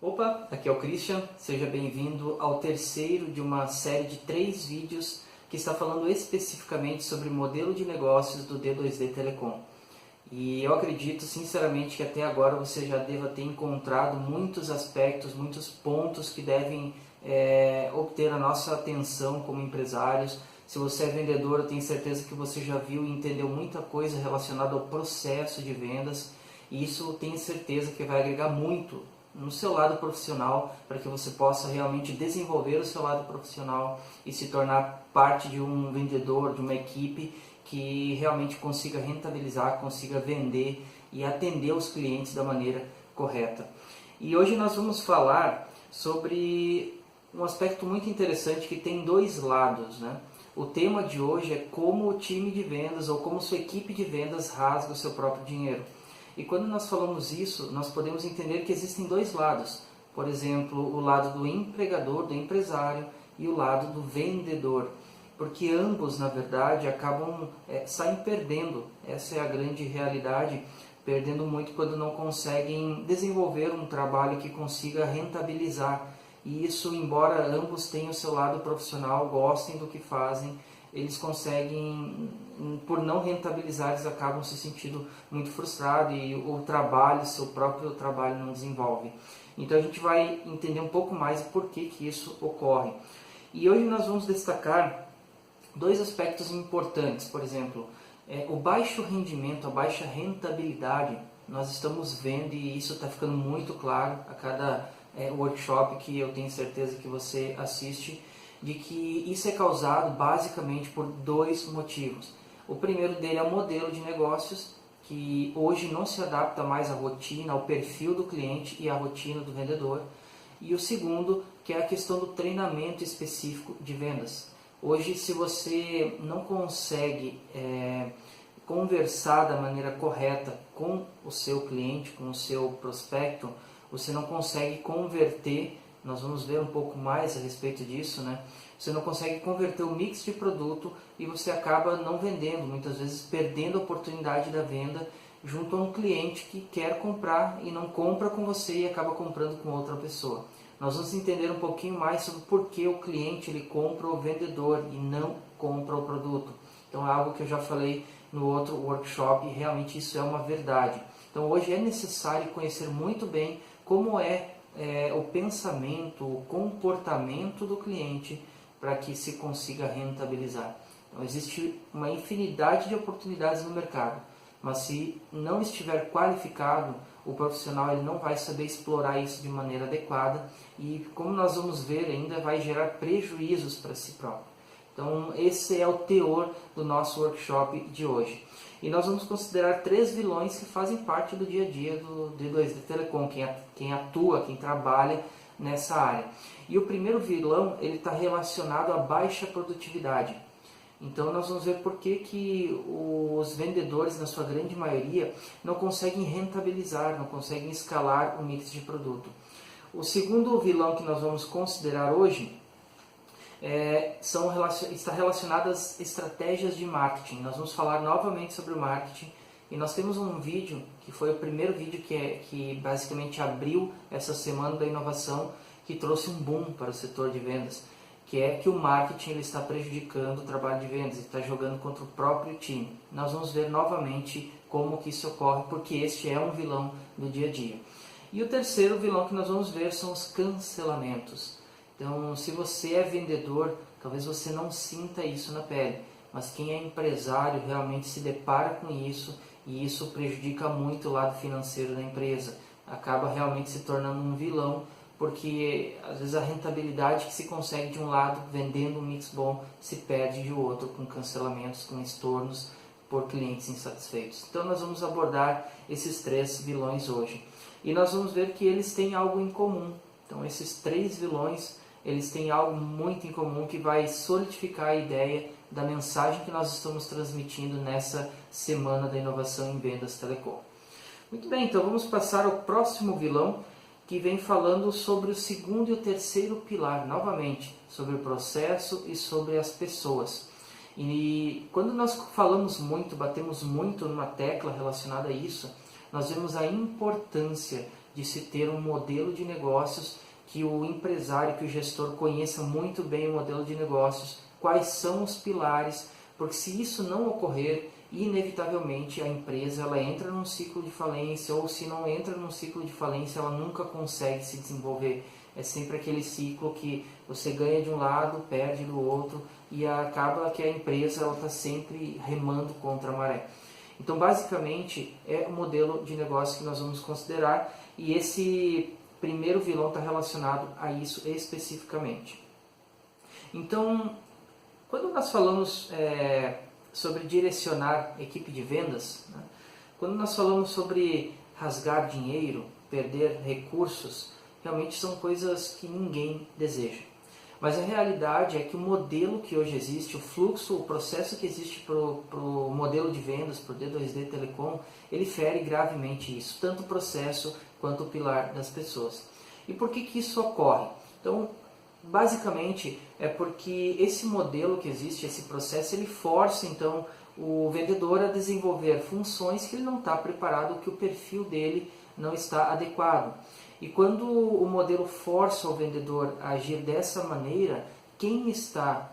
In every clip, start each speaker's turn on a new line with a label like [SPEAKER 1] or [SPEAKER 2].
[SPEAKER 1] Opa, aqui é o Christian, seja bem-vindo ao terceiro de uma série de 3 vídeos que está falando especificamente sobre o modelo de negócios do D2D Telecom. E eu acredito sinceramente que até agora você já deva ter encontrado muitos aspectos, muitos pontos que devem obter a nossa atenção como empresários. Se você é vendedor, eu tenho certeza que você já viu e entendeu muita coisa relacionada ao processo de vendas, e isso eu tenho certeza que vai agregar muito no seu lado profissional, para que você possa realmente desenvolver o seu lado profissional e se tornar parte de um vendedor, de uma equipe que realmente consiga rentabilizar, consiga vender e atender os clientes da maneira correta. E hoje nós vamos falar sobre um aspecto muito interessante que tem dois lados, né? O tema de hoje é como o time de vendas ou como sua equipe de vendas rasga o seu próprio dinheiro. E quando nós falamos isso, nós podemos entender que existem dois lados. Por exemplo, o lado do empregador, do empresário, e o lado do vendedor. Porque ambos, na verdade, acabam saem perdendo. Essa é a grande realidade, perdendo muito quando não conseguem desenvolver um trabalho que consiga rentabilizar. E isso, embora ambos tenham o seu lado profissional, gostem do que fazem, eles conseguem, por não rentabilizar, eles acabam se sentindo muito frustrados e o trabalho, seu próprio trabalho não desenvolve. Então a gente vai entender um pouco mais por que isso ocorre. E hoje nós vamos destacar dois aspectos importantes. Por exemplo, o baixo rendimento, a baixa rentabilidade, nós estamos vendo, e isso está ficando muito claro a cada workshop que eu tenho certeza que você assiste, de que isso é causado basicamente por dois motivos. O primeiro dele é o modelo de negócios, que hoje não se adapta mais à rotina, ao perfil do cliente e à rotina do vendedor. E o segundo, que é a questão do treinamento específico de vendas. Hoje, se você não consegue conversar da maneira correta com o seu cliente, com o seu prospecto, você não consegue converter. Nós vamos ver um pouco mais a respeito disso, né? Você não consegue converter o mix de produto e você acaba não vendendo, muitas vezes perdendo a oportunidade da venda junto a um cliente que quer comprar e não compra com você e acaba comprando com outra pessoa. Nós vamos entender um pouquinho mais sobre por que o cliente ele compra o vendedor e não compra o produto. Então é algo que eu já falei no outro workshop e realmente isso é uma verdade. Então hoje é necessário conhecer muito bem como é o pensamento, o comportamento do cliente para que se consiga rentabilizar. Então, existe uma infinidade de oportunidades no mercado, mas se não estiver qualificado, o profissional ele não vai saber explorar isso de maneira adequada e, como nós vamos ver, ainda vai gerar prejuízos para si próprio. Então, esse é o teor do nosso workshop de hoje. E nós vamos considerar 3 vilões que fazem parte do dia a dia do D2D Telecom, quem atua, quem trabalha nessa área. E o primeiro vilão ele está relacionado à baixa produtividade. Então nós vamos ver por que os vendedores, na sua grande maioria, não conseguem rentabilizar, não conseguem escalar o mix de produto. O segundo vilão que nós vamos considerar hoje está relacionado às estratégias de marketing. Nós vamos falar novamente sobre o marketing e nós temos um vídeo, que foi o primeiro vídeo que basicamente abriu essa semana da inovação, que trouxe um boom para o setor de vendas, que é que o marketing ele está prejudicando o trabalho de vendas, está jogando contra o próprio time. Nós vamos ver novamente como que isso ocorre, porque este é um vilão do dia a dia. E o terceiro vilão que nós vamos ver são os cancelamentos. Então, se você é vendedor, talvez você não sinta isso na pele, mas quem é empresário realmente se depara com isso e isso prejudica muito o lado financeiro da empresa. Acaba realmente se tornando um vilão, porque às vezes a rentabilidade que se consegue de um lado vendendo um mix bom se perde de outro com cancelamentos, com estornos por clientes insatisfeitos. Então nós vamos abordar esses 3 vilões hoje. E nós vamos ver que eles têm algo em comum. Então esses 3 vilões eles têm algo muito em comum que vai solidificar a ideia da mensagem que nós estamos transmitindo nessa Semana da Inovação em Vendas Telecom. Muito bem, então vamos passar ao próximo vilão, que vem falando sobre o segundo e o terceiro pilar, novamente, sobre o processo e sobre as pessoas. E quando nós falamos muito, batemos muito numa tecla relacionada a isso, nós vemos a importância de se ter um modelo de negócios que o empresário, que o gestor conheça muito bem o modelo de negócios, quais são os pilares, porque se isso não ocorrer, inevitavelmente a empresa ela entra num ciclo de falência, ou se não entra num ciclo de falência, ela nunca consegue se desenvolver. É sempre aquele ciclo que você ganha de um lado, perde do outro, e acaba que a empresa está sempre remando contra a maré. Então, basicamente, é o modelo de negócio que nós vamos considerar, e esse primeiro vilão está relacionado a isso especificamente. Então, quando nós falamos sobre direcionar equipe de vendas, né, quando nós falamos sobre rasgar dinheiro, perder recursos, realmente são coisas que ninguém deseja. Mas a realidade é que o modelo que hoje existe, o fluxo, o processo que existe para o modelo de vendas, para o D2D Telecom, ele fere gravemente isso, tanto o processo quanto o pilar das pessoas. E por que isso ocorre? Então, basicamente é porque esse modelo que existe, esse processo, ele força então o vendedor a desenvolver funções que ele não está preparado, que o perfil dele não está adequado. E quando o modelo força o vendedor a agir dessa maneira, quem está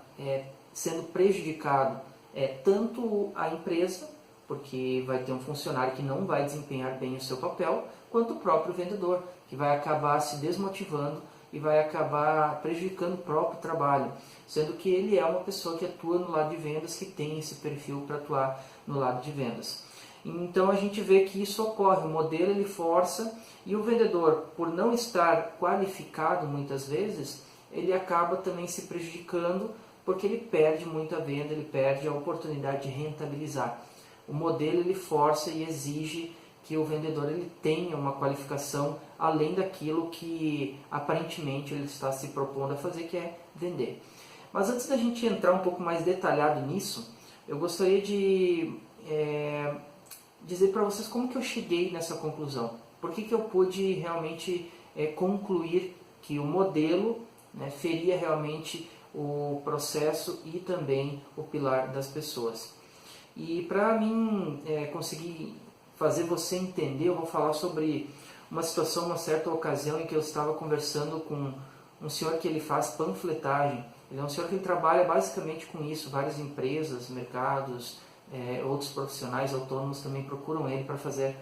[SPEAKER 1] sendo prejudicado é tanto a empresa, porque vai ter um funcionário que não vai desempenhar bem o seu papel, quanto o próprio vendedor, que vai acabar se desmotivando e vai acabar prejudicando o próprio trabalho, sendo que ele é uma pessoa que atua no lado de vendas, que tem esse perfil para atuar no lado de vendas. Então a gente vê que isso ocorre, o modelo ele força, e o vendedor, por não estar qualificado muitas vezes, ele acaba também se prejudicando, porque ele perde muita venda, ele perde a oportunidade de rentabilizar. O modelo ele força e exige que o vendedor ele tenha uma qualificação além daquilo que aparentemente ele está se propondo a fazer, que é vender. Mas antes da gente entrar um pouco mais detalhado nisso, eu gostaria de dizer para vocês como que eu cheguei nessa conclusão. Por que eu pude realmente concluir que o modelo feria realmente o processo e também o pilar das pessoas. E para mim conseguir fazer você entender, eu vou falar sobre uma situação, uma certa ocasião em que eu estava conversando com um senhor que ele faz panfletagem. Ele é um senhor que trabalha basicamente com isso, várias empresas, mercados, outros profissionais autônomos também procuram ele para fazer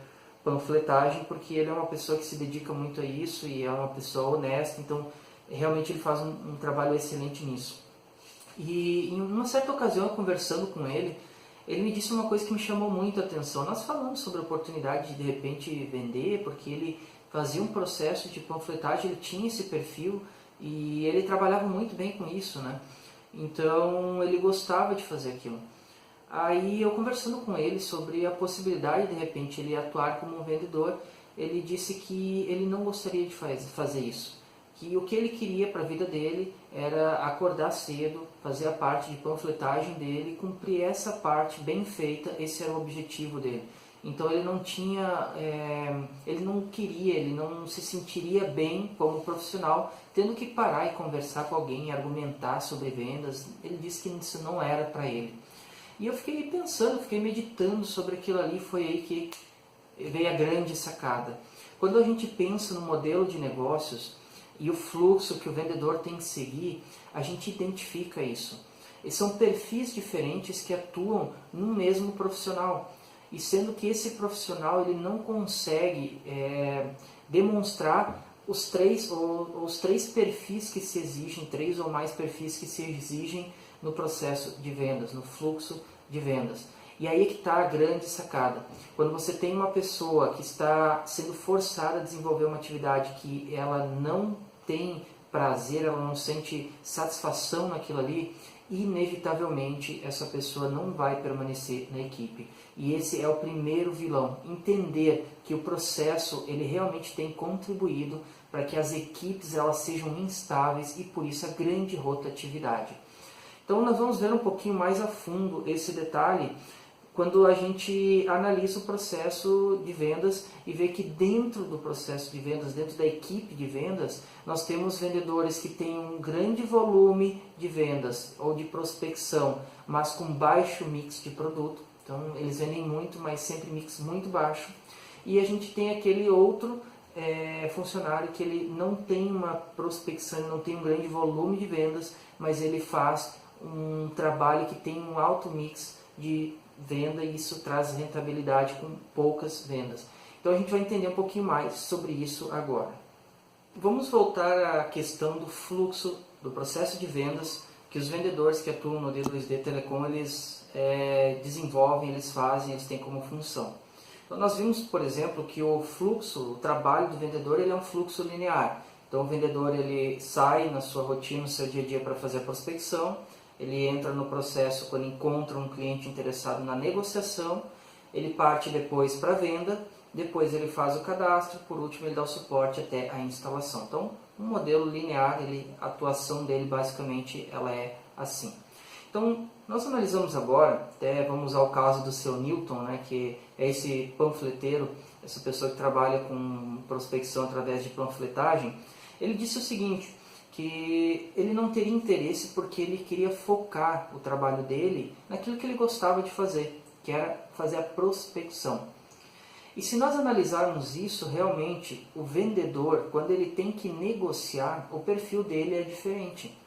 [SPEAKER 1] panfletagem, porque ele é uma pessoa que se dedica muito a isso e é uma pessoa honesta, então realmente ele faz um trabalho excelente nisso. E em uma certa ocasião, conversando com ele, ele me disse uma coisa que me chamou muito a atenção. Nós falamos sobre a oportunidade de repente vender, porque ele fazia um processo de panfletagem, ele tinha esse perfil e ele trabalhava muito bem com isso, né? Então ele gostava de fazer aquilo. Aí eu conversando com ele sobre a possibilidade de repente ele atuar como um vendedor, ele disse que ele não gostaria de fazer isso. Que o que ele queria para a vida dele era acordar cedo, fazer a parte de panfletagem dele, cumprir essa parte bem feita, esse era o objetivo dele. Então ele não tinha, ele não queria, ele não se sentiria bem como profissional, tendo que parar e conversar com alguém, argumentar sobre vendas. Ele disse que isso não era para ele. E eu fiquei pensando, fiquei meditando sobre aquilo ali, foi aí que veio a grande sacada. Quando a gente pensa no modelo de negócios e o fluxo que o vendedor tem que seguir, a gente identifica isso. E são perfis diferentes que atuam no mesmo profissional. E sendo que esse profissional ele não consegue demonstrar os três perfis que se exigem, 3 ou mais perfis que se exigem no processo de vendas, no fluxo de vendas. E aí é que está a grande sacada. Quando você tem uma pessoa que está sendo forçada a desenvolver uma atividade que ela não tem prazer, ela não sente satisfação naquilo ali, inevitavelmente essa pessoa não vai permanecer na equipe. E esse é o primeiro vilão, entender que o processo ele realmente tem contribuído para que as equipes elas sejam instáveis e por isso a grande rotatividade. Então nós vamos ver um pouquinho mais a fundo esse detalhe quando a gente analisa o processo de vendas e vê que dentro do processo de vendas, dentro da equipe de vendas, nós temos vendedores que têm um grande volume de vendas ou de prospecção, mas com baixo mix de produto. Então eles vendem muito, mas sempre mix muito baixo. E a gente tem aquele outro funcionário que ele não tem uma prospecção, não tem um grande volume de vendas, mas ele faz um trabalho que tem um alto mix de venda e isso traz rentabilidade com poucas vendas. Então a gente vai entender um pouquinho mais sobre isso agora. Vamos voltar à questão do fluxo, do processo de vendas que os vendedores que atuam no D2D Telecom eles desenvolvem, eles fazem, eles têm como função. Então nós vimos, por exemplo, que o fluxo, o trabalho do vendedor, ele é um fluxo linear. Então o vendedor ele sai na sua rotina, no seu dia a dia para fazer a prospecção, ele entra no processo quando encontra um cliente interessado na negociação, ele parte depois para a venda, depois ele faz o cadastro, por último ele dá o suporte até a instalação. Então um modelo linear, a atuação dele basicamente ela é assim. Então, nós analisamos agora, até vamos usar o caso do seu Newton, né, que é esse panfleteiro, essa pessoa que trabalha com prospecção através de panfletagem. Ele disse o seguinte, que ele não teria interesse porque ele queria focar o trabalho dele naquilo que ele gostava de fazer, que era fazer a prospecção. E se nós analisarmos isso, realmente, o vendedor, quando ele tem que negociar, o perfil dele é diferente.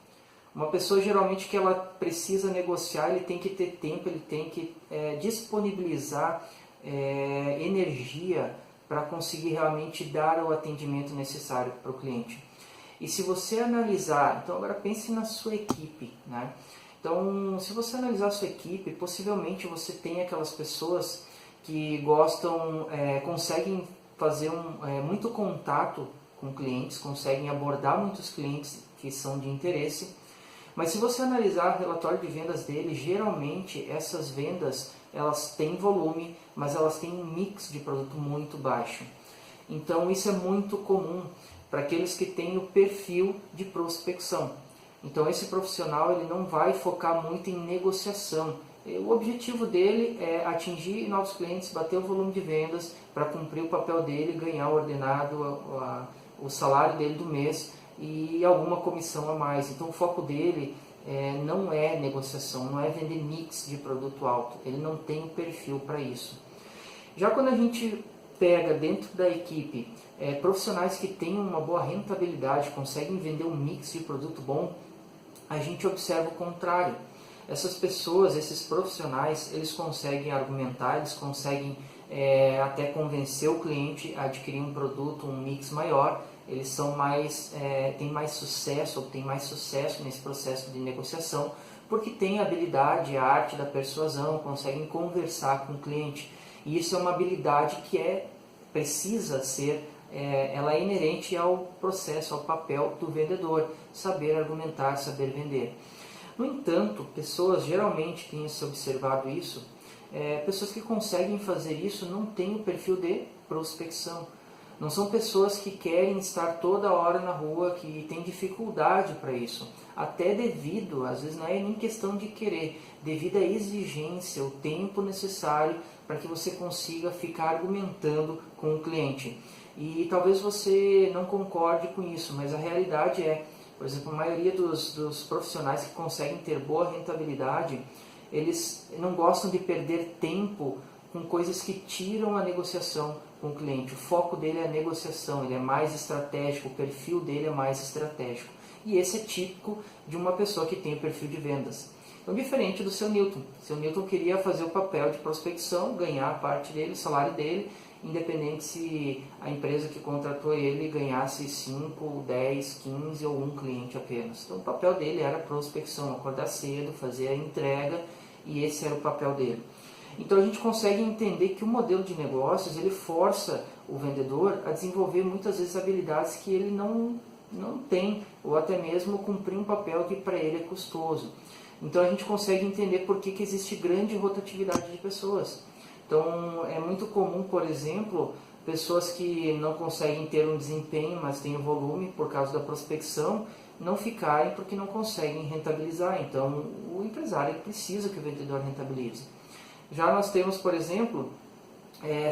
[SPEAKER 1] Uma pessoa geralmente que ela precisa negociar, ele tem que ter tempo, ele tem que disponibilizar energia para conseguir realmente dar o atendimento necessário para o cliente. E se você analisar, então agora pense na sua equipe, né? Então, se você analisar a sua equipe, possivelmente você tem aquelas pessoas que gostam, conseguem fazer muito contato com clientes, conseguem abordar muitos clientes que são de interesse. Mas se você analisar o relatório de vendas dele, geralmente essas vendas elas têm volume, mas elas têm um mix de produto muito baixo. Então isso é muito comum para aqueles que têm o perfil de prospecção. Então esse profissional ele não vai focar muito em negociação. O objetivo dele é atingir novos clientes, bater o volume de vendas para cumprir o papel dele, ganhar o ordenado, o salário dele do mês e alguma comissão a mais. Então o foco dele não é negociação, não é vender mix de produto alto, ele não tem o perfil para isso. Já quando a gente pega dentro da equipe profissionais que têm uma boa rentabilidade, conseguem vender um mix de produto bom, a gente observa o contrário. Essas pessoas, esses profissionais, eles conseguem argumentar, eles conseguem até convencer o cliente a adquirir um produto, um mix maior. Eles são têm mais sucesso, obtêm mais sucesso nesse processo de negociação, porque têm a habilidade, a arte da persuasão, conseguem conversar com o cliente. E isso é uma habilidade que precisa ser, ela é inerente ao processo, ao papel do vendedor, saber argumentar, saber vender. No entanto, pessoas, geralmente tem se observado isso, pessoas que conseguem fazer isso não têm o perfil de prospecção. Não são pessoas que querem estar toda hora na rua, que têm dificuldade para isso. Até devido, às vezes não é nem questão de querer, devido à exigência, o tempo necessário para que você consiga ficar argumentando com o cliente. E talvez você não concorde com isso, mas a realidade por exemplo, a maioria dos profissionais que conseguem ter boa rentabilidade, eles não gostam de perder tempo com coisas que tiram a negociação com o cliente. O foco dele é a negociação, ele é mais estratégico, o perfil dele é mais estratégico. E esse é típico de uma pessoa que tem o perfil de vendas. Então, diferente do seu Newton. O seu Newton queria fazer o papel de prospecção, ganhar a parte dele, o salário dele, independente se a empresa que contratou ele ganhasse 5, 10, 15 ou um cliente apenas. Então o papel dele era prospecção, acordar cedo, fazer a entrega, e esse era o papel dele. Então a gente consegue entender que o modelo de negócios ele força o vendedor a desenvolver muitas vezes habilidades que ele não tem, ou até mesmo cumprir um papel que para ele é custoso. Então a gente consegue entender por que existe grande rotatividade de pessoas. Então, é muito comum, por exemplo, pessoas que não conseguem ter um desempenho, mas têm volume por causa da prospecção, não ficarem porque não conseguem rentabilizar. Então, o empresário precisa que o vendedor rentabilize. Já nós temos, por exemplo,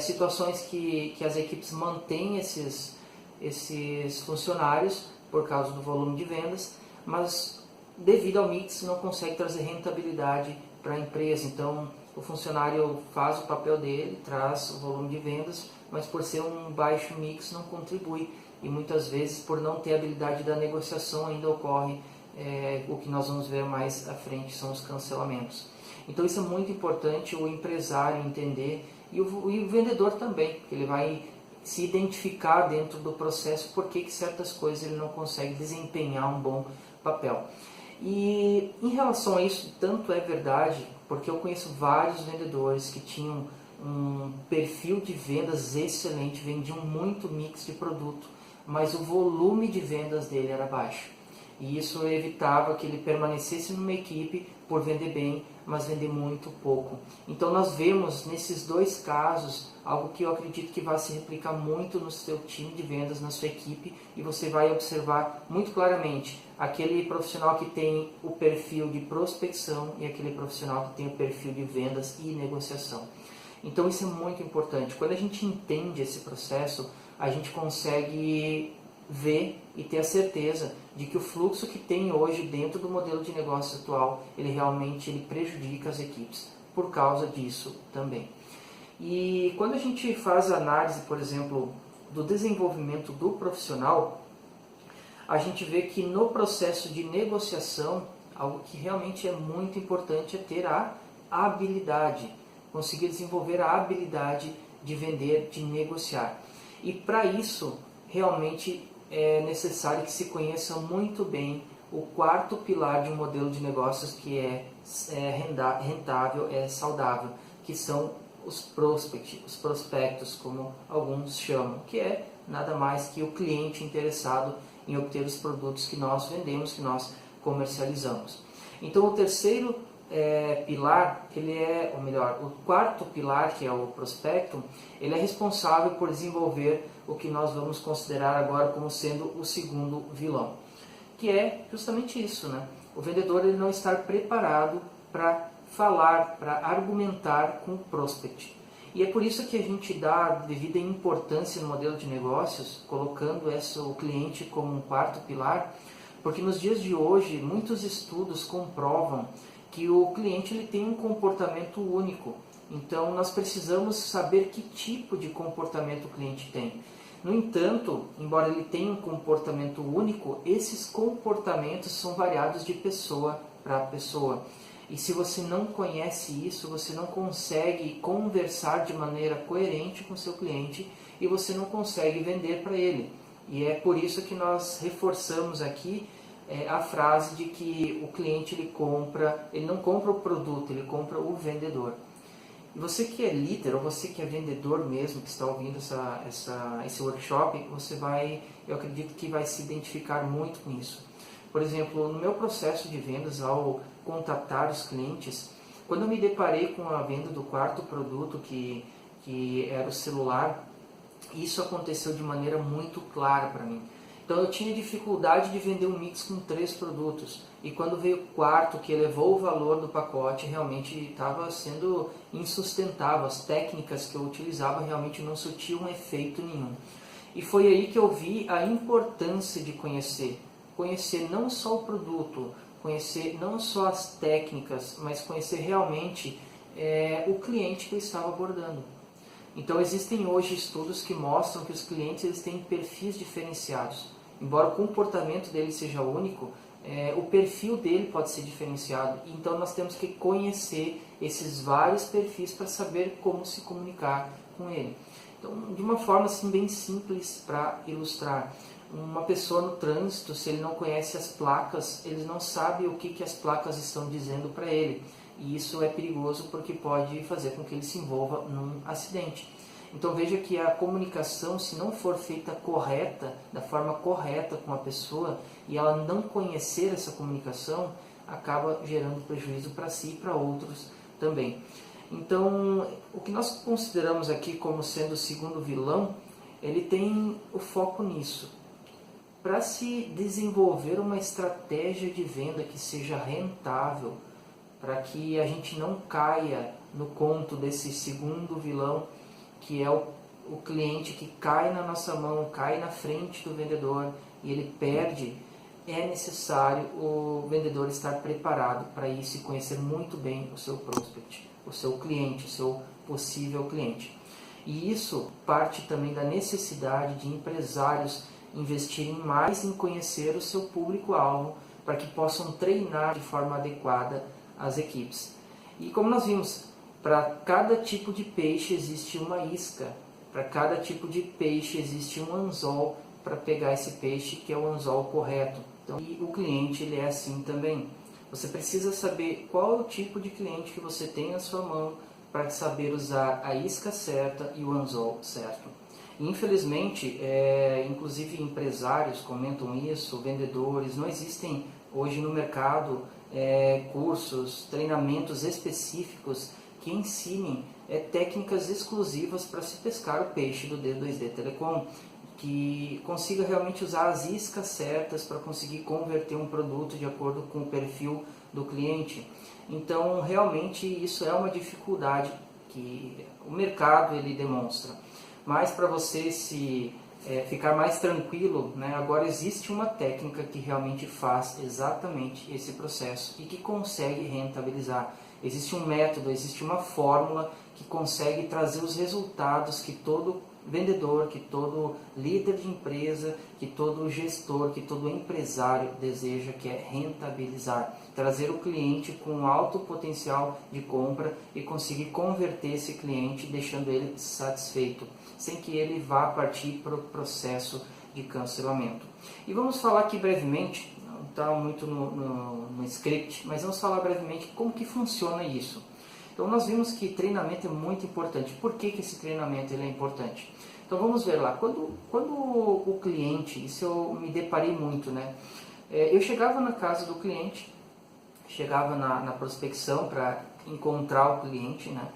[SPEAKER 1] situações que as equipes mantêm esses funcionários por causa do volume de vendas, mas devido ao mix não consegue trazer rentabilidade para a empresa. Então, o funcionário faz o papel dele, traz o volume de vendas, mas por ser um baixo mix não contribui. E muitas vezes, por não ter habilidade da negociação, ainda ocorre o que nós vamos ver mais à frente, são os cancelamentos. Então isso é muito importante o empresário entender e o vendedor também, porque ele vai se identificar dentro do processo porque que certas coisas ele não consegue desempenhar um bom papel. E em relação a isso, tanto é verdade, porque eu conheço vários vendedores que tinham um perfil de vendas excelente, vendiam muito mix de produto, mas o volume de vendas dele era baixo. E isso evitava que ele permanecesse numa equipe por vender bem, mas vender muito pouco. Então nós vemos nesses dois casos algo que eu acredito que vai se replicar muito no seu time de vendas, na sua equipe, e você vai observar muito claramente aquele profissional que tem o perfil de prospecção e aquele profissional que tem o perfil de vendas e negociação. Então isso é muito importante. Quando a gente entende esse processo, a gente consegue ver e ter a certeza de que o fluxo que tem hoje dentro do modelo de negócio atual, ele realmente prejudica as equipes por causa disso também. E quando a gente faz a análise, por exemplo, do desenvolvimento do profissional, a gente vê que no processo de negociação, algo que realmente é muito importante é ter a habilidade, conseguir desenvolver a habilidade de vender, de negociar. E para isso, realmente é necessário que se conheça muito bem o quarto pilar de um modelo de negócios que é rentável, é saudável, que são os prospectos, como alguns chamam, que é nada mais que o cliente interessado em obter os produtos que nós vendemos, que nós comercializamos. Então o terceiro pilar, ou melhor, o quarto pilar, que é o prospecto, ele é responsável por desenvolver o que nós vamos considerar agora como sendo o segundo vilão, que é justamente isso, né? O vendedor ele não estar preparado para falar, para argumentar com o prospect. E é por isso que a gente dá devida importância no modelo de negócios, colocando o cliente como um quarto pilar, porque nos dias de hoje muitos estudos comprovam que o cliente ele tem um comportamento único. Então nós precisamos saber que tipo de comportamento o cliente tem. No entanto, embora ele tenha um comportamento único, esses comportamentos são variados de pessoa para pessoa. E se você não conhece isso, você não consegue conversar de maneira coerente com o seu cliente e você não consegue vender para ele. E é por isso que nós reforçamos aqui a frase de que o cliente ele não compra o produto, ele compra o vendedor. E você que é líder ou você que é vendedor mesmo, que está ouvindo esse workshop, eu acredito que vai se identificar muito com isso. Por exemplo, no meu processo de vendas, ao contatar os clientes, quando eu me deparei com a venda do quarto produto, que era o celular, isso aconteceu de maneira muito clara para mim. Então eu tinha dificuldade de vender um mix com 3 produtos. E quando veio o quarto, que elevou o valor do pacote, realmente estava sendo insustentável. As técnicas que eu utilizava realmente não surtiam efeito nenhum. E foi aí que eu vi a importância de conhecer. Conhecer não só o produto, conhecer não só as técnicas, mas conhecer realmente o cliente que eu estava abordando. Então existem hoje estudos que mostram que os clientes eles têm perfis diferenciados. Embora o comportamento dele seja único, o perfil dele pode ser diferenciado. Então nós temos que conhecer esses vários perfis para saber como se comunicar com ele. Então, de uma forma assim, bem simples para ilustrar, uma pessoa no trânsito, se ele não conhece as placas, ele não sabe o que as placas estão dizendo para ele. E isso é perigoso porque pode fazer com que ele se envolva num acidente. Então veja que a comunicação, se não for feita correta, da forma correta com a pessoa, e ela não conhecer essa comunicação, acaba gerando prejuízo para si e para outros também. Então, o que nós consideramos aqui como sendo o segundo vilão, ele tem o foco nisso. Para se desenvolver uma estratégia de venda que seja rentável, para que a gente não caia no conto desse segundo vilão, que é o cliente que cai na nossa mão, cai na frente do vendedor e ele perde, é necessário o vendedor estar preparado para isso e conhecer muito bem o seu prospect. o seu cliente, o seu possível cliente. E isso parte também da necessidade de empresários investirem mais em conhecer o seu público-alvo para que possam treinar de forma adequada as equipes. E como nós vimos, para cada tipo de peixe existe uma isca, para cada tipo de peixe existe um anzol para pegar esse peixe, que é o anzol correto. Então, e o cliente ele é assim também. Você precisa saber qual é o tipo de cliente que você tem na sua mão para saber usar a isca certa e o anzol certo. E, infelizmente, inclusive empresários comentam isso, vendedores, não existem hoje no mercado cursos, treinamentos específicos que ensinem técnicas exclusivas para se pescar o peixe do D2D Telecom, que consiga realmente usar as iscas certas para conseguir converter um produto de acordo com o perfil do cliente. Então, realmente, isso é uma dificuldade que o mercado ele demonstra. Mas para você ficar mais tranquilo, né, agora existe uma técnica que realmente faz exatamente esse processo e que consegue rentabilizar. Existe um método, existe uma fórmula que consegue trazer os resultados que todo vendedor, que todo líder de empresa, que todo gestor, que todo empresário deseja, que é rentabilizar. Trazer o cliente com alto potencial de compra e conseguir converter esse cliente, deixando ele satisfeito, sem que ele vá partir para o processo de cancelamento. E vamos falar aqui brevemente, não está muito no script, mas vamos falar brevemente como que funciona isso. Então nós vimos que treinamento é muito importante. Por que esse treinamento ele é importante? Então vamos ver lá, quando o cliente, isso eu me deparei muito, né? Eu chegava na casa do cliente, chegava na prospecção para encontrar o cliente, né?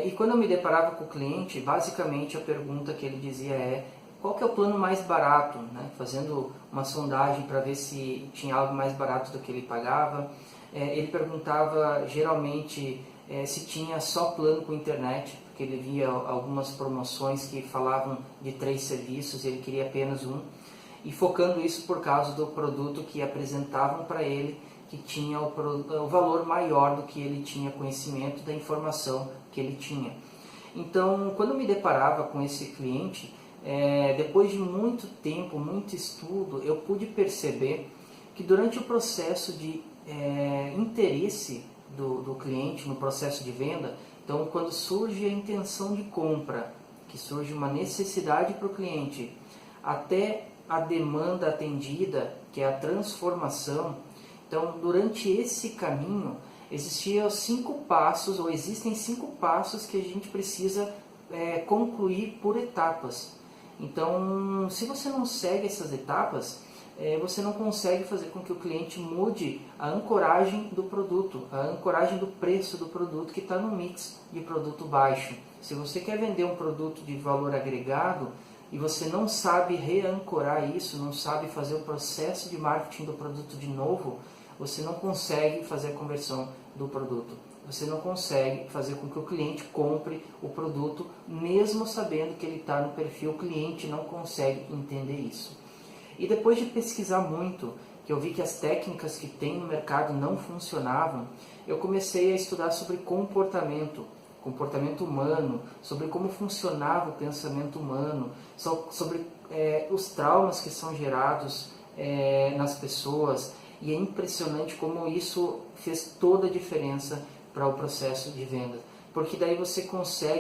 [SPEAKER 1] E quando eu me deparava com o cliente, basicamente a pergunta que ele dizia qual que é o plano mais barato, né? Fazendo uma sondagem para ver se tinha algo mais barato do que ele pagava. Ele perguntava geralmente se tinha só plano com internet, porque ele via algumas promoções que falavam de 3 serviços, ele queria apenas um, e focando isso por causa do produto que apresentavam para ele, que tinha o valor maior do que ele tinha conhecimento da informação que ele tinha. Então, quando eu me deparava com esse cliente, depois de muito tempo, muito estudo, eu pude perceber que durante o processo de interesse do cliente no processo de venda, então quando surge a intenção de compra, que surge uma necessidade para o cliente, até a demanda atendida, que é a transformação, então durante esse caminho existem 5 passos que a gente precisa concluir por etapas. Então, se você não segue essas etapas, você não consegue fazer com que o cliente mude a ancoragem do produto, a ancoragem do preço do produto que está no mix de produto baixo. Se você quer vender um produto de valor agregado e você não sabe reancorar isso, não sabe fazer o processo de marketing do produto de novo, você não consegue fazer a conversão do produto. Você não consegue fazer com que o cliente compre o produto, mesmo sabendo que ele está no perfil, o cliente não consegue entender isso. E depois de pesquisar muito, que eu vi que as técnicas que tem no mercado não funcionavam, eu comecei a estudar sobre comportamento humano, sobre como funcionava o pensamento humano, sobre os traumas que são gerados nas pessoas, e é impressionante como isso fez toda a diferença para o processo de venda, porque daí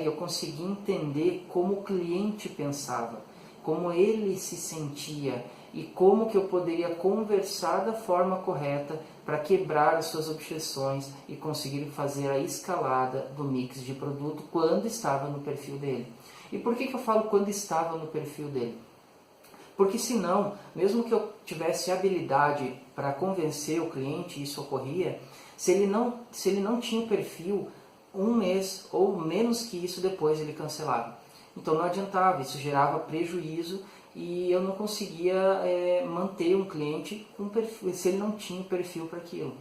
[SPEAKER 1] eu consegui entender como o cliente pensava, como ele se sentia e como que eu poderia conversar da forma correta para quebrar as suas objeções e conseguir fazer a escalada do mix de produto quando estava no perfil dele. E por que eu falo quando estava no perfil dele? Porque senão, mesmo que eu tivesse habilidade para convencer o cliente, isso ocorria, se ele não tinha o perfil, 1 mês ou menos que isso depois ele cancelava. Então não adiantava, isso gerava prejuízo e eu não conseguia manter um cliente com perfil, se ele não tinha perfil para aquilo.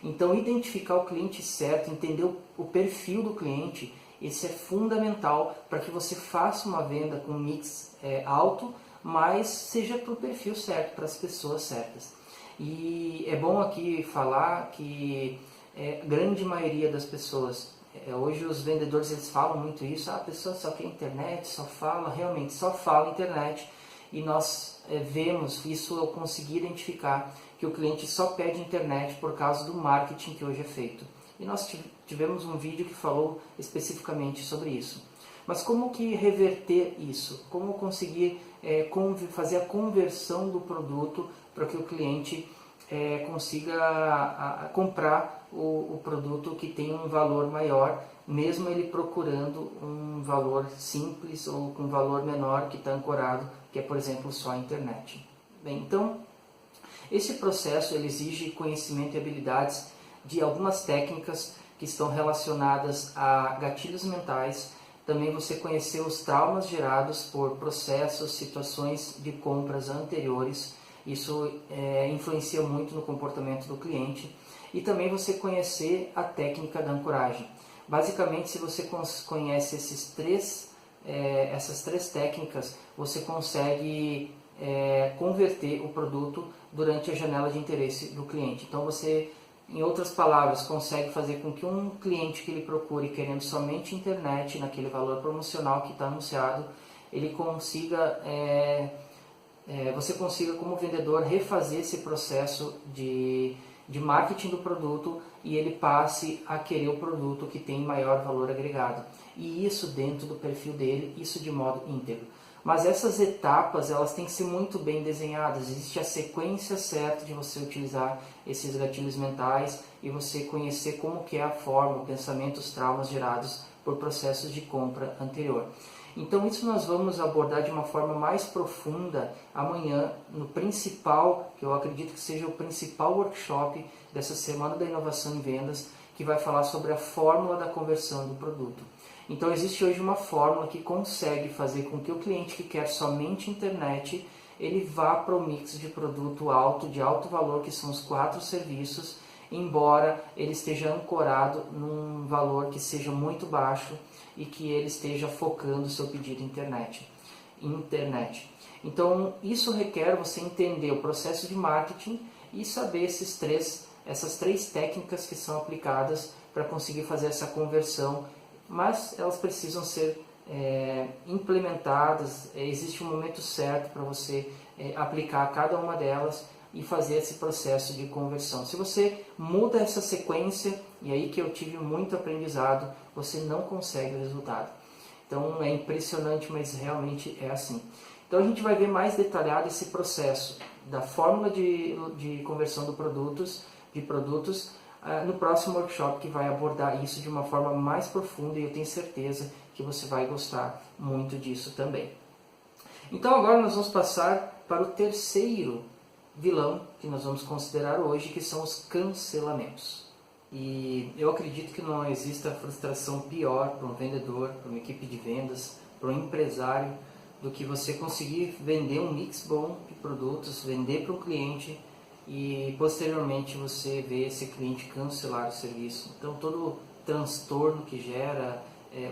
[SPEAKER 1] Então identificar o cliente certo, entender o perfil do cliente, isso é fundamental para que você faça uma venda com mix alto, mas seja para o perfil certo, para as pessoas certas. E é bom aqui falar que a grande maioria das pessoas Hoje os vendedores eles falam muito isso, a pessoa só quer internet, só fala, realmente só fala internet, e nós vemos isso, eu consegui identificar que o cliente só pede internet por causa do marketing que hoje é feito. E nós tivemos um vídeo que falou especificamente sobre isso. Mas como que reverter isso? Como conseguir fazer a conversão do produto para que o cliente consiga comprar o produto que tem um valor maior, mesmo ele procurando um valor simples ou com um valor menor que está ancorado, que é, por exemplo, só a internet. Bem, então, esse processo ele exige conhecimento e habilidades de algumas técnicas que estão relacionadas a gatilhos mentais. Também você conhecer os traumas gerados por processos, situações de compras anteriores. Isso influencia muito no comportamento do cliente. E também você conhecer a técnica da ancoragem. Basicamente, se você conhece essas três técnicas, você consegue converter o produto durante a janela de interesse do cliente. Então você, em outras palavras, consegue fazer com que um cliente que ele procure querendo somente internet naquele valor promocional que está anunciado, ele consiga, você consiga como vendedor refazer esse processo de marketing do produto e ele passe a querer o produto que tem maior valor agregado. E isso dentro do perfil dele, isso de modo íntegro. Mas essas etapas, elas têm que ser muito bem desenhadas. Existe a sequência certa de você utilizar esses gatilhos mentais e você conhecer como que é a forma, o pensamento, os traumas gerados por processos de compra anterior. Então isso nós vamos abordar de uma forma mais profunda amanhã no principal, que eu acredito que seja o principal workshop dessa Semana da Inovação em Vendas, que vai falar sobre a fórmula da conversão do produto. Então existe hoje uma fórmula que consegue fazer com que o cliente que quer somente internet, ele vá para o mix de produto alto, de alto valor, que são os 4 serviços, embora ele esteja ancorado num valor que seja muito baixo e que ele esteja focando o seu pedido internet. Então isso requer você entender o processo de marketing e saber essas três técnicas que são aplicadas para conseguir fazer essa conversão, mas elas precisam ser implementadas. Existe um momento certo para você aplicar cada uma delas e fazer esse processo de conversão. Se você muda essa sequência, e aí que eu tive muito aprendizado, você não consegue o resultado. Então é impressionante, mas realmente é assim. Então a gente vai ver mais detalhado esse processo da fórmula de conversão de produtos no próximo workshop, que vai abordar isso de uma forma mais profunda, e eu tenho certeza que você vai gostar muito disso também. Então agora nós vamos passar para o terceiro vilão que nós vamos considerar hoje, que são os cancelamentos. E eu acredito que não exista frustração pior para um vendedor, para uma equipe de vendas, para um empresário, do que você conseguir vender um mix bom de produtos, vender para um cliente e posteriormente você vê esse cliente cancelar o serviço. Então todo o transtorno que gera,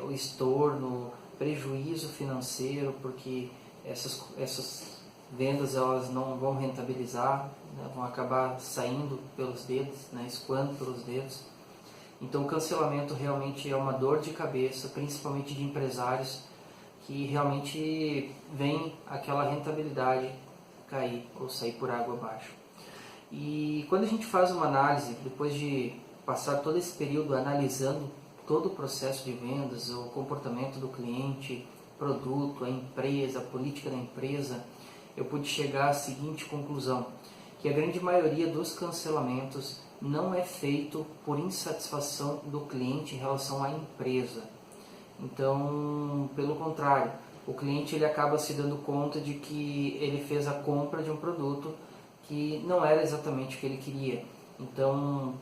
[SPEAKER 1] o estorno, prejuízo financeiro, porque essas vendas elas não vão rentabilizar, né, vão acabar saindo pelos dedos, né, escoando pelos dedos. Então o cancelamento realmente é uma dor de cabeça, principalmente de empresários, que realmente vem aquela rentabilidade cair ou sair por água abaixo. E quando a gente faz uma análise, depois de passar todo esse período analisando todo o processo de vendas, o comportamento do cliente, produto, a empresa, a política da empresa, eu pude chegar à seguinte conclusão, que a grande maioria dos cancelamentos não é feito por insatisfação do cliente em relação à empresa. Então, pelo contrário, o cliente ele acaba se dando conta de que ele fez a compra de um produto que não era exatamente o que ele queria. Então,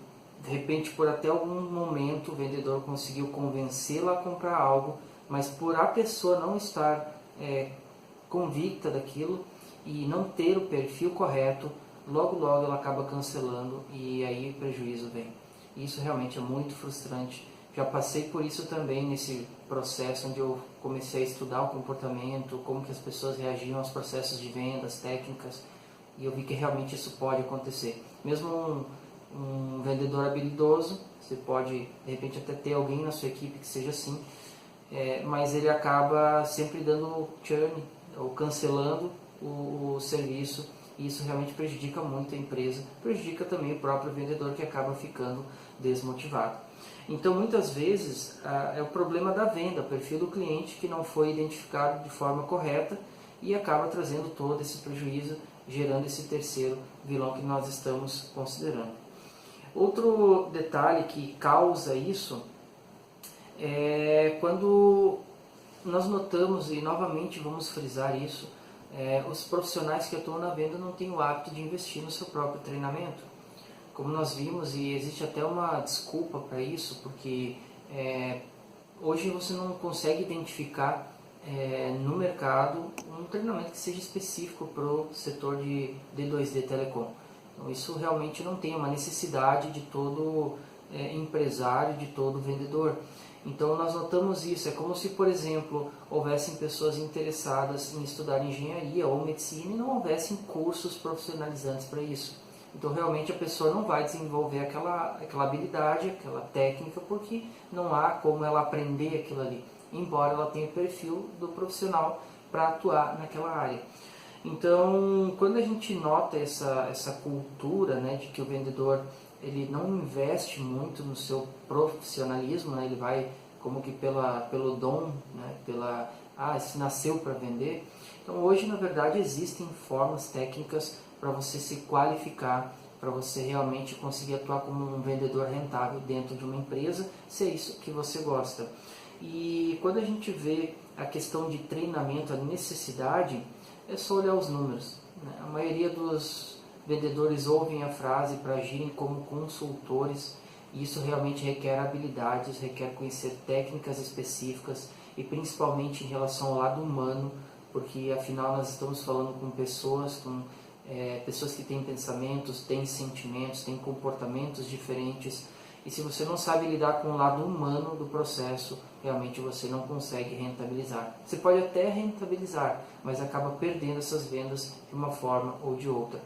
[SPEAKER 1] de repente, por até algum momento, o vendedor conseguiu convencê-lo a comprar algo, mas por a pessoa não estar convicta daquilo e não ter o perfil correto, logo ela acaba cancelando e aí o prejuízo vem. Isso realmente é muito frustrante. Já passei por isso também nesse processo onde eu comecei a estudar o comportamento, como que as pessoas reagiam aos processos de vendas, técnicas, e eu vi que realmente isso pode acontecer. Mesmo um vendedor habilidoso, você pode de repente até ter alguém na sua equipe que seja assim, mas ele acaba sempre dando churn ou cancelando o serviço, e isso realmente prejudica muito a empresa, prejudica também o próprio vendedor, que acaba ficando desmotivado. Então muitas vezes é o problema da venda, o perfil do cliente que não foi identificado de forma correta e acaba trazendo todo esse prejuízo, gerando esse terceiro vilão que nós estamos considerando. Outro detalhe que causa isso é quando nós notamos, e novamente vamos frisar isso, os profissionais que atuam na venda não têm o hábito de investir no seu próprio treinamento. Como nós vimos, e existe até uma desculpa para isso, porque hoje você não consegue identificar no mercado um treinamento que seja específico para o setor de D2D Telecom. Então, isso realmente não tem uma necessidade de todo empresário, de todo vendedor. Então nós notamos isso, é como se, por exemplo, houvessem pessoas interessadas em estudar engenharia ou medicina e não houvessem cursos profissionalizantes para isso. Então realmente a pessoa não vai desenvolver aquela habilidade, aquela técnica, porque não há como ela aprender aquilo ali, embora ela tenha o perfil do profissional para atuar naquela área. Então, quando a gente nota essa cultura, né, de que o vendedor ele não investe muito no seu profissionalismo, né, ele vai como que pelo dom, né, se nasceu para vender. Então, hoje, na verdade, existem formas técnicas para você se qualificar, para você realmente conseguir atuar como um vendedor rentável dentro de uma empresa, se é isso que você gosta. E quando a gente vê a questão de treinamento, a necessidade, é só olhar os números, né? A maioria dos vendedores ouvem a frase para agirem como consultores, e isso realmente requer habilidades, requer conhecer técnicas específicas e principalmente em relação ao lado humano, porque afinal nós estamos falando com pessoas que têm pensamentos, têm sentimentos, têm comportamentos diferentes, e se você não sabe lidar com o lado humano do processo, realmente você não consegue rentabilizar. Você pode até rentabilizar, mas acaba perdendo essas vendas de uma forma ou de outra.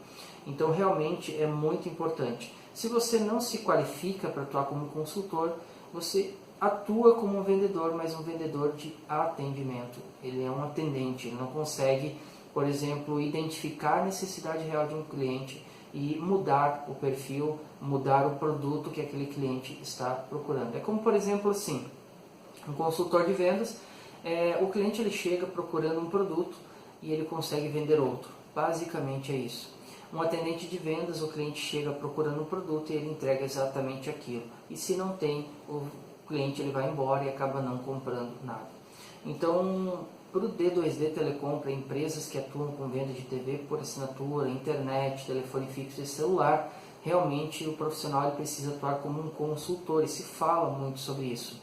[SPEAKER 1] Então realmente é muito importante. Se você não se qualifica para atuar como consultor, você atua como um vendedor, mas um vendedor de atendimento. Ele é um atendente, ele não consegue, por exemplo, identificar a necessidade real de um cliente e mudar o perfil, mudar o produto que aquele cliente está procurando. É como, por exemplo, assim, um consultor de vendas, o cliente ele chega procurando um produto e ele consegue vender outro. Basicamente é isso. Um atendente de vendas, o cliente chega procurando um produto e ele entrega exatamente aquilo. E se não tem, o cliente ele vai embora e acaba não comprando nada. Então, para o D2D Telecom, para empresas que atuam com venda de TV por assinatura, internet, telefone fixo e celular, realmente o profissional ele precisa atuar como um consultor, e se fala muito sobre isso.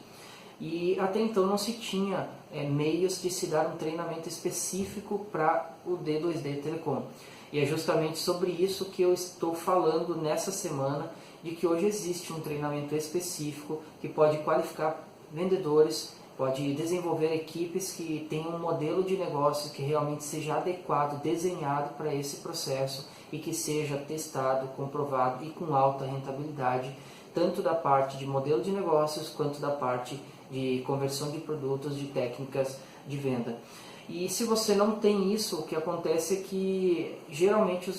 [SPEAKER 1] E até então não se tinha meios de se dar um treinamento específico para o D2D Telecom. E é justamente sobre isso que eu estou falando nessa semana, de que hoje existe um treinamento específico que pode qualificar vendedores, pode desenvolver equipes que tenham um modelo de negócio que realmente seja adequado, desenhado para esse processo e que seja testado, comprovado e com alta rentabilidade, tanto da parte de modelo de negócios quanto da parte de conversão de produtos, de técnicas de venda. E se você não tem isso, o que acontece é que geralmente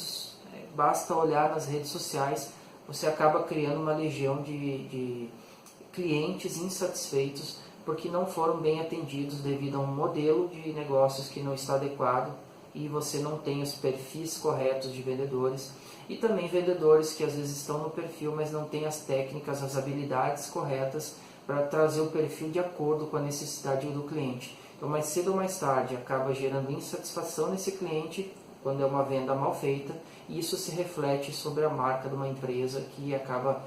[SPEAKER 1] basta olhar nas redes sociais, você acaba criando uma legião de clientes insatisfeitos porque não foram bem atendidos devido a um modelo de negócios que não está adequado e você não tem os perfis corretos de vendedores, e também vendedores que às vezes estão no perfil, mas não têm as técnicas, as habilidades corretas para trazer o perfil de acordo com a necessidade do cliente. Então, mais cedo ou mais tarde, acaba gerando insatisfação nesse cliente quando é uma venda mal feita, e isso se reflete sobre a marca de uma empresa que acaba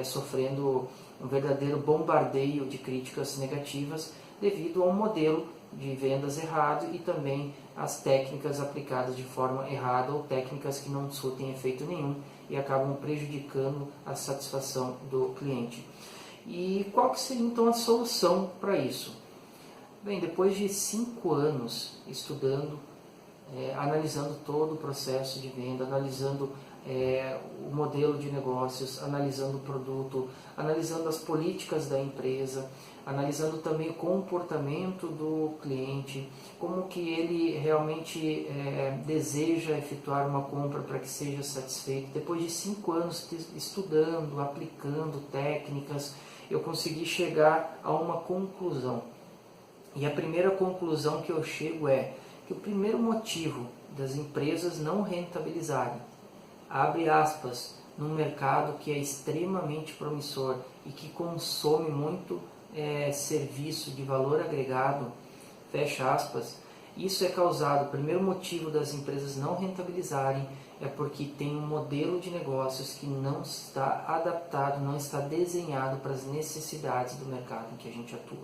[SPEAKER 1] sofrendo um verdadeiro bombardeio de críticas negativas devido a um modelo de vendas errado e também as técnicas aplicadas de forma errada ou técnicas que não surtem efeito nenhum e acabam prejudicando a satisfação do cliente. E qual que seria então a solução para isso? Bem, depois de 5 anos estudando, analisando todo o processo de venda, analisando o modelo de negócios, analisando o produto, analisando as políticas da empresa, analisando também o comportamento do cliente, como que ele realmente deseja efetuar uma compra para que seja satisfeito. Depois de 5 anos estudando, aplicando técnicas, eu consegui chegar a uma conclusão. E a primeira conclusão que eu chego é que o primeiro motivo das empresas não rentabilizarem, abre aspas, num mercado que é extremamente promissor e que consome muito serviço de valor agregado, fecha aspas, isso é causado, o primeiro motivo das empresas não rentabilizarem é porque tem um modelo de negócios que não está adaptado, não está desenhado para as necessidades do mercado em que a gente atua.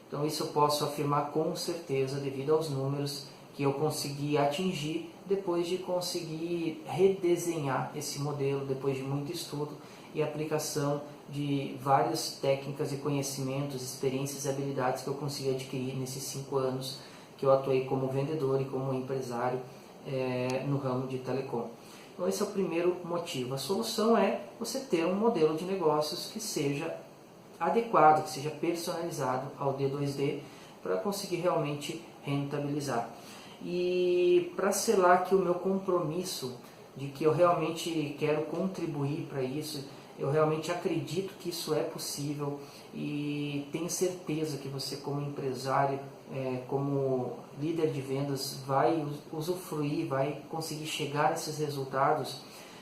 [SPEAKER 1] Então isso eu posso afirmar com certeza devido aos números que eu consegui atingir depois de conseguir redesenhar esse modelo, depois de muito estudo e aplicação de várias técnicas e conhecimentos, experiências e habilidades que eu consegui adquirir nesses 5 anos que eu atuei como vendedor e como empresário no ramo de telecom. Então esse é o primeiro motivo. A solução é você ter um modelo de negócios que seja adequado, que seja personalizado ao D2D para conseguir realmente rentabilizar. E para selar aqui o meu compromisso de que eu realmente quero contribuir para isso, eu realmente acredito que isso é possível e tenho certeza que você como empresário, como líder de vendas, vai usufruir, vai conseguir chegar a esses resultados.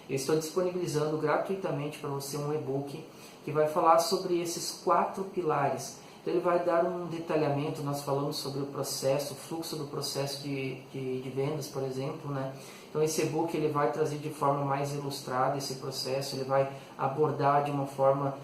[SPEAKER 1] Eu estou disponibilizando gratuitamente para você um e-book que vai falar sobre esses 4 pilares. Então ele vai dar um detalhamento, nós falamos sobre o processo, o fluxo do processo de vendas, por exemplo, né? Então esse e-book ele vai trazer de forma mais ilustrada esse processo, ele vai abordar de uma forma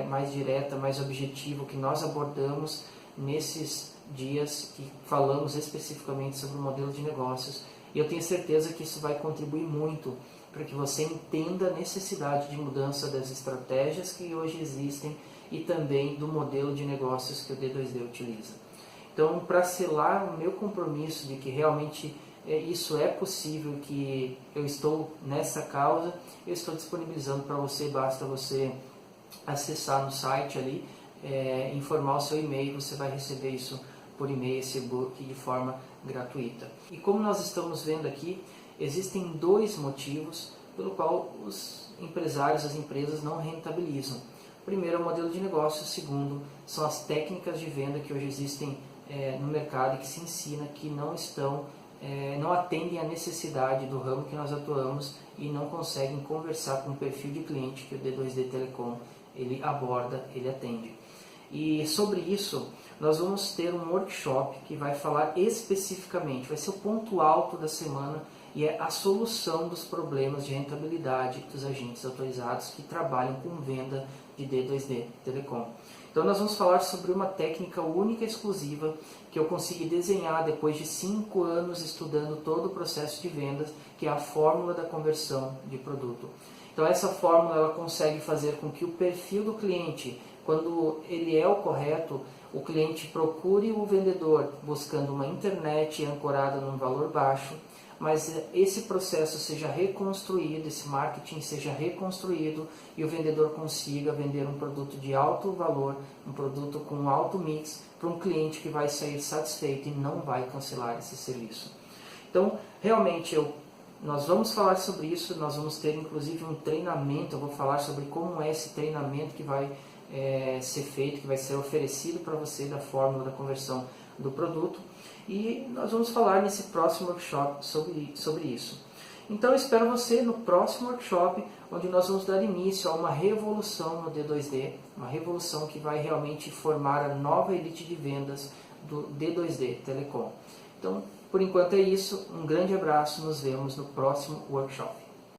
[SPEAKER 1] mais direta, mais objetiva, o que nós abordamos nesses dias que falamos especificamente sobre o modelo de negócios. E eu tenho certeza que isso vai contribuir muito para que você entenda a necessidade de mudança das estratégias que hoje existem e também do modelo de negócios que o D2D utiliza. Então, para selar o meu compromisso de que realmente isso é possível, que eu estou nessa causa, eu estou disponibilizando para você, basta você acessar no site ali, informar o seu e-mail, você vai receber isso por e-mail, esse e-book de forma gratuita. E como nós estamos vendo aqui, existem 2 motivos pelo qual os empresários, as empresas não rentabilizam. O primeiro é o modelo de negócio, o segundo são as técnicas de venda que hoje existem no mercado e que se ensina que não atendem à necessidade do ramo que nós atuamos e não conseguem conversar com o perfil de cliente que o D2D Telecom ele aborda, ele atende. E sobre isso, nós vamos ter um workshop que vai falar especificamente, vai ser o ponto alto da semana, e é a solução dos problemas de rentabilidade dos agentes autorizados que trabalham com venda de D2D Telecom. Então nós vamos falar sobre uma técnica única e exclusiva que eu consegui desenhar depois de 5 anos estudando todo o processo de vendas, que é a fórmula da conversão de produto. Então essa fórmula ela consegue fazer com que o perfil do cliente, quando ele é o correto, o cliente procure o vendedor buscando uma internet ancorada num valor baixo, mas esse processo seja reconstruído, esse marketing seja reconstruído e o vendedor consiga vender um produto de alto valor, um produto com alto mix para um cliente que vai sair satisfeito e não vai cancelar esse serviço. Então, realmente, nós vamos falar sobre isso, nós vamos ter inclusive um treinamento, eu vou falar sobre como é esse treinamento que vai ser feito, que vai ser oferecido para você da fórmula da conversão do produto. E nós vamos falar nesse próximo workshop sobre isso. Então eu espero você no próximo workshop, onde nós vamos dar início a uma revolução no D2D, uma revolução que vai realmente formar a nova elite de vendas do D2D Telecom. Então, por enquanto é isso, um grande abraço, nos vemos no próximo workshop.